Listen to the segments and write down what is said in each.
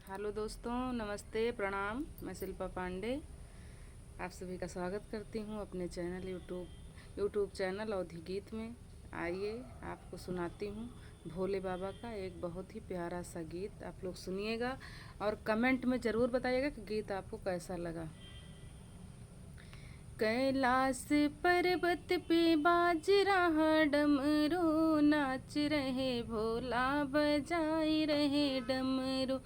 Hello दोस्तों, नमस्ते, प्रणाम। मैं शिल्पा पांडे आप सभी का स्वागत करती हूँ अपने चैनल यूट्यूब चैनल अवधि गीत में। आइए आपको सुनाती हूँ भोले बाबा का एक बहुत ही प्यारा सा गीत। आप लोग सुनिएगा और कमेंट में ज़रूर बताइएगा कि गीत आपको कैसा लगा। कैलाश पर्वत पे बाज रहा डमरू, नाच रहे भोला बजाई रहे डमरू।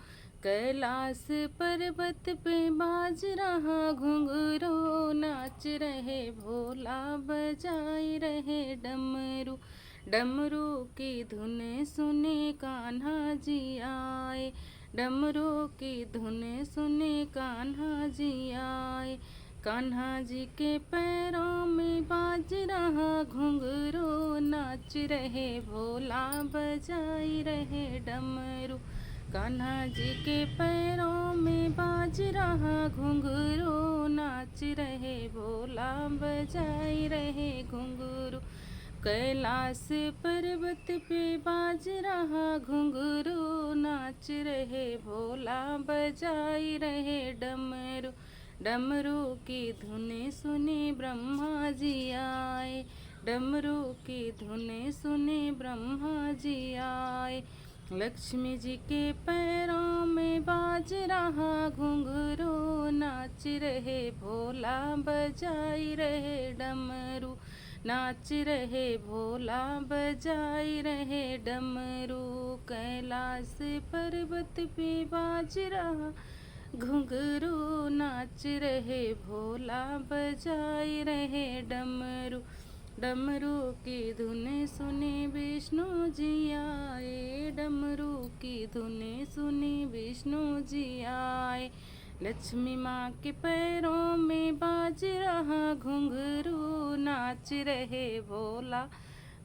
कैलाश पर्वत पे बाज रहा घुंघरू, नाच रहे भोला बजाई रहे डमरू। डमरू की धुन सुने कान्हा जी आए, डमरू की धुन सुने कान्हा जी आए। कान्हा जी के पैरों में बाज रहा घुंघरू, नाच रहे भोला बजाई रहे डमरू। कान्हा जी के पैरों में बाज रहा घुंघरू, नाच रहे भोला बजाई रहे घुंघरू। कैलाश पर्वत पे बाज रहा घुंघरू, नाच रहे भोला बजाई रहे डमरू। डमरू की धुने सुने ब्रह्मा जी आए, डमरू की धुने सुने ब्रह्मा जी आए। लक्ष्मी जी के पैरों में बाज रहा घुंघरू, नाच रहे भोला बजाई रहे डमरू। नाच रहे भोला बजाई रहे डमरू। कैलाश पर्वत पे बाज रहा घुंघरू, नाच रहे भोला बजाई रहे डमरू। डमरू की धुन सुने विष्णु जी आए, डमरू की धुन सुने विष्णु जी आए। लक्ष्मी माँ के पैरों में बाज रहा घुंघरू, नाच रहे भोला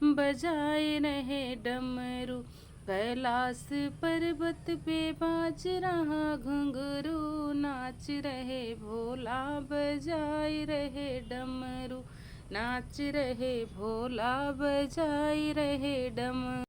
बजाए रहे डमरू। कैलाश पर्वत पे बाज रहा घुंघरू, नाच रहे भोला बजाई रहे डमरू। नाच रहे भोला बजाई रहे डमरू।